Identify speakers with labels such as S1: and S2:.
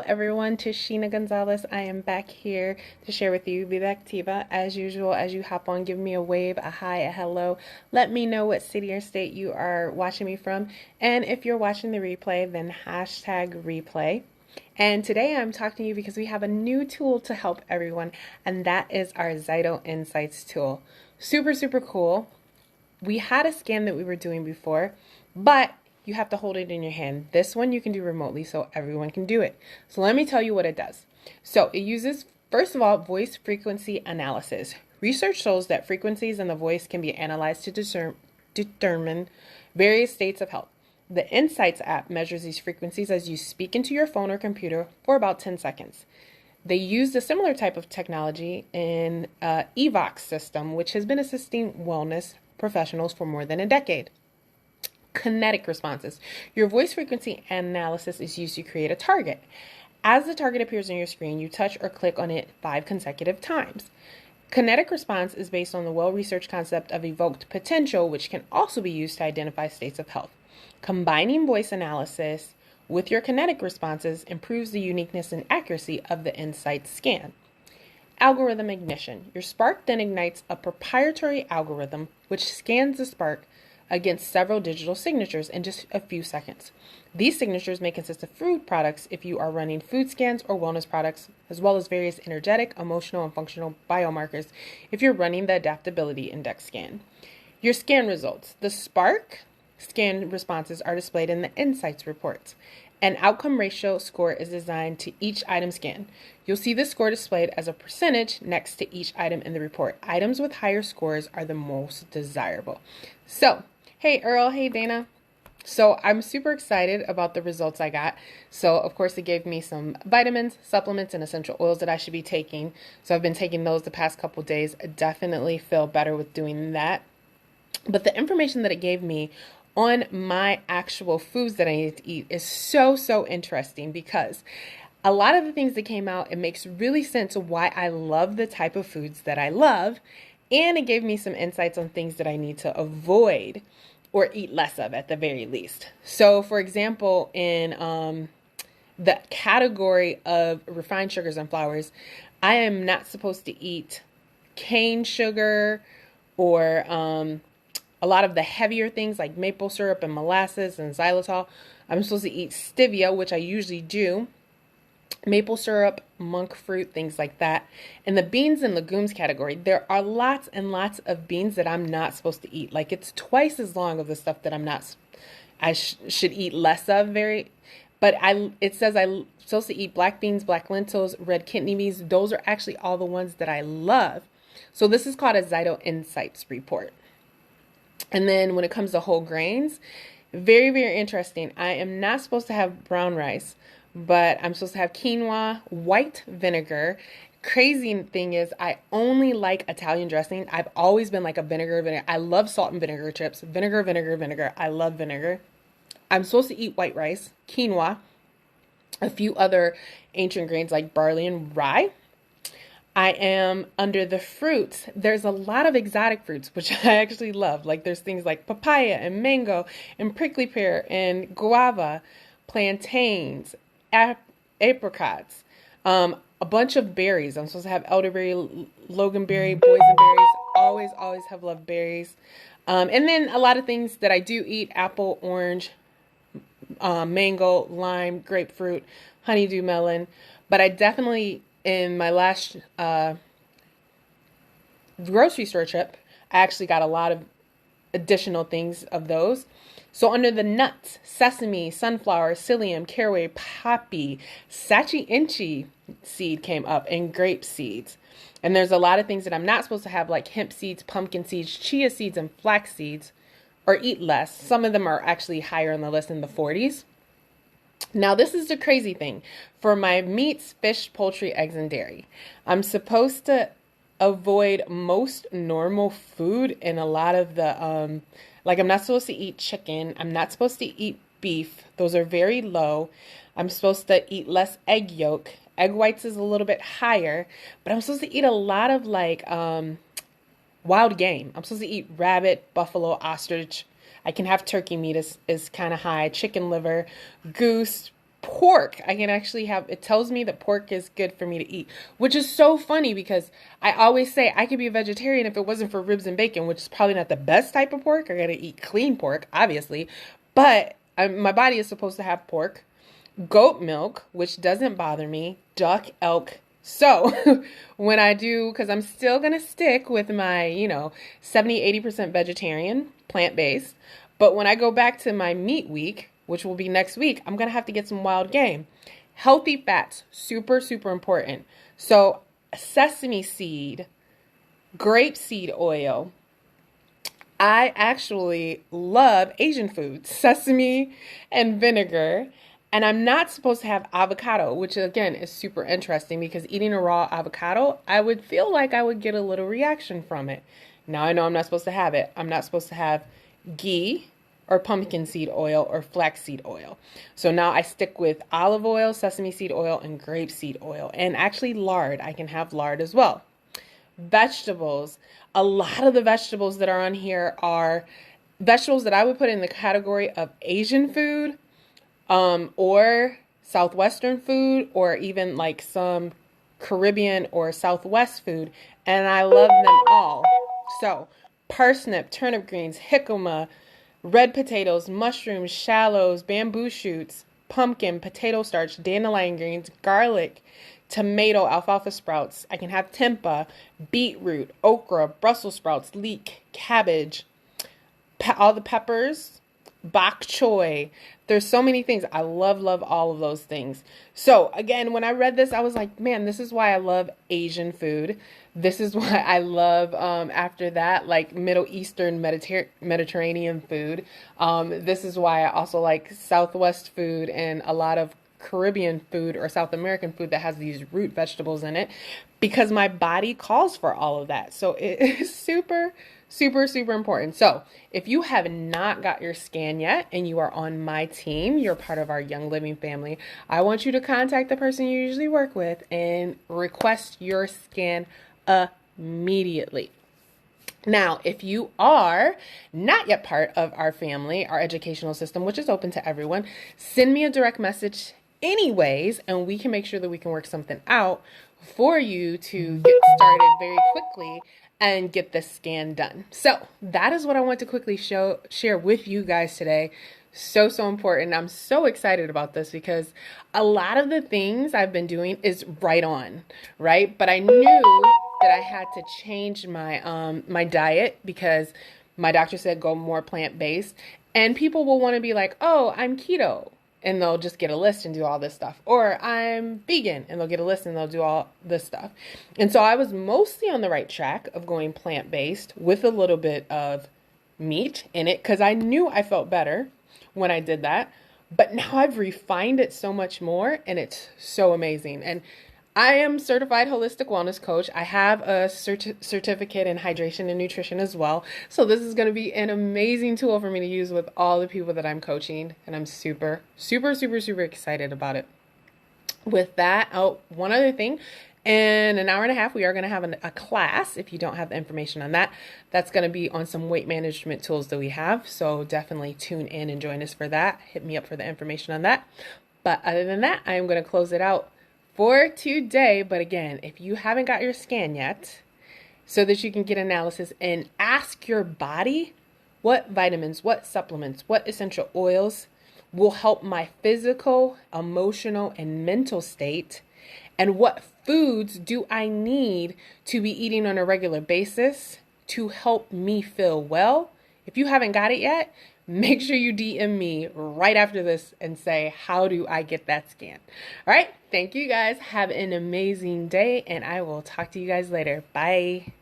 S1: Everyone, Tashina Gonzalez. I am back here to share with you Vida Activa. As usual, as you hop on, give me a wave, a hi, a hello. Let me know what city or state you are watching me from. And if you're watching the replay, then hashtag replay. And today I'm talking to you because we have a new tool to help everyone, and that is our Zyto Insights tool. Super, super cool. We had a scan that we were doing before, but you have to hold it in your hand. This one you can do remotely so everyone can do it. So let me tell you what it does. So it uses, first of all, voice frequency analysis. Research shows that frequencies in the voice can be analyzed to determine various states of health. The Insights app measures these frequencies as you speak into your phone or computer for about 10 seconds. They used a similar type of technology in EVOX system, which has been assisting wellness professionals for more than a decade. Kinetic responses. Your voice frequency analysis is used to create a target. As the target appears on your screen, you touch or click on it 5 consecutive times. Kinetic response is based on the well-researched concept of evoked potential, which can also be used to identify states of health. Combining voice analysis with your kinetic responses improves the uniqueness and accuracy of the Insights scan. Algorithm ignition. Your spark then ignites a proprietary algorithm which scans the spark against several digital signatures in just a few seconds. These signatures may consist of food products if you are running food scans or wellness products, as well as various energetic, emotional, and functional biomarkers if you're running the adaptability index scan. Your scan results. The spark scan responses are displayed in the Insights reports. An outcome ratio score is designed to each item scanned. You'll see the score displayed as a percentage next to each item in the report. Items with higher scores are the most desirable. So, hey Earl, hey Dana. So I'm super excited about the results I got. So of course it gave me some vitamins, supplements, and essential oils that I should be taking. So I've been taking those the past couple days. I definitely feel better with doing that. But the information that it gave me on my actual foods that I need to eat is so interesting, because a lot of the things that came out, it makes really sense of why I love the type of foods that I love. And it gave me some insights on things that I need to avoid or eat less of at the very least. So for example, in the category of refined sugars and flours, I am not supposed to eat cane sugar or a lot of the heavier things like maple syrup and molasses and xylitol. I'm supposed to eat stevia, which I usually do, maple syrup, monk fruit, things like that. In the beans and legumes category, there are lots and lots of beans that I'm not supposed to eat. Like, it's twice as long of the stuff that I should eat less of. It says I'm supposed to eat black beans, black lentils, red kidney beans. Those are actually all the ones that I love. So this is called a Zyto Insights report. And then when it comes to whole grains, very interesting. I am not supposed to have brown rice, but I'm supposed to have quinoa, white vinegar. Crazy thing is, I only like Italian dressing. I've always been like a vinegar. I love salt and vinegar chips. Vinegar. I love vinegar. I'm supposed to eat white rice, quinoa, a few other ancient grains like barley and rye. I am under the fruits. There's a lot of exotic fruits, which I actually love. Like, there's things like papaya and mango and prickly pear and guava, plantains, apricots, a bunch of berries. I'm supposed to have elderberry, loganberry, boysenberries. Always have loved berries. And then a lot of things that I do eat: apple, orange, mango, lime, grapefruit, honeydew melon. But I definitely, in my last grocery store trip, I actually got a lot of additional things of those. So under the nuts, sesame, sunflower, psyllium, caraway, poppy, sachi inchi seed came up, and grape seeds. And there's a lot of things that I'm not supposed to have, like hemp seeds, pumpkin seeds, chia seeds, and flax seeds, or eat less. Some of them are actually higher on the list, in the 40s. Now, this is the crazy thing. For my meats, fish, poultry, eggs, and dairy, I'm supposed to avoid most normal food, and a lot of the, like, I'm not supposed to eat chicken. I'm not supposed to eat beef. Those are very low. I'm supposed to eat less egg yolk. Egg whites is a little bit higher, but I'm supposed to eat a lot of, like, wild game. I'm supposed to eat rabbit, buffalo, ostrich. I can have turkey meat is kind of high. Chicken liver, goose, pork. I can actually have, it tells me that pork is good for me to eat, which is so funny because I always say I could be a vegetarian if it wasn't for ribs and bacon, which is probably not the best type of pork. I gotta eat clean pork, obviously, but my body is supposed to have pork, goat milk, which doesn't bother me, duck, elk. So when I do, because I'm still going to stick with my, 70-80% vegetarian, plant-based. But when I go back to my meat week, which will be next week, I'm going to have to get some wild game. Healthy fats, super, super important. So sesame seed, grapeseed oil. I actually love Asian food, sesame and vinegar. And I'm not supposed to have avocado, which again is super interesting because eating a raw avocado, I would feel like I would get a little reaction from it. Now I know I'm not supposed to have it. I'm not supposed to have ghee or pumpkin seed oil or flaxseed oil. So now I stick with olive oil, sesame seed oil, and grapeseed oil. And actually lard. I can have lard as well. Vegetables. A lot of the vegetables that are on here are vegetables that I would put in the category of Asian food, or Southwestern food, or even like some Caribbean or Southwest food, and I love them all. So, parsnip, turnip greens, jicama, red potatoes, mushrooms, shallots, bamboo shoots, pumpkin, potato starch, dandelion greens, garlic, tomato, alfalfa sprouts. I can have tempeh, beetroot, okra, Brussels sprouts, leek, cabbage, all the peppers, bok choy. There's so many things. I love all of those things. So again, when I read this, I was like, man, this is why I love Asian food. This is why I love, after that, like Middle Eastern Mediterranean food. This is why I also like Southwest food and a lot of Caribbean food or South American food that has these root vegetables in it, because my body calls for all of that. So it is super, super, super important. So if you have not got your scan yet and you are on my team, you're part of our Young Living family, I want you to contact the person you usually work with and request your scan immediately. Now, if you are not yet part of our family, our educational system, which is open to everyone, send me a direct message anyways, and we can make sure that we can work something out for you to get started very quickly and get the scan done. So that is what I want to quickly share with you guys today. So important. I'm so excited about this because a lot of the things I've been doing is right on, right? But I knew that I had to change my my diet because my doctor said go more plant-based, and people will want to be like, oh, I'm keto, and they'll just get a list and do all this stuff. Or I'm vegan, and they'll get a list and they'll do all this stuff. And so I was mostly on the right track of going plant-based with a little bit of meat in it because I knew I felt better when I did that. But now I've refined it so much more, and it's so amazing. And I am certified holistic wellness coach. I have a certificate in hydration and nutrition as well. So this is going to be an amazing tool for me to use with all the people that I'm coaching. And I'm super, super, super, super excited about it. With that, one other thing. In an hour and a half, we are going to have a class. If you don't have the information on that, that's going to be on some weight management tools that we have. So definitely tune in and join us for that. Hit me up for the information on that. But other than that, I am going to close it out for today. But again, if you haven't got your scan yet, so that you can get analysis and ask your body what vitamins, what supplements, what essential oils will help my physical, emotional, and mental state, and what foods do I need to be eating on a regular basis to help me feel well. If you haven't got it yet, make sure you DM me right after this and say, how do I get that scan? All right. Thank you guys. Have an amazing day, and I will talk to you guys later. Bye.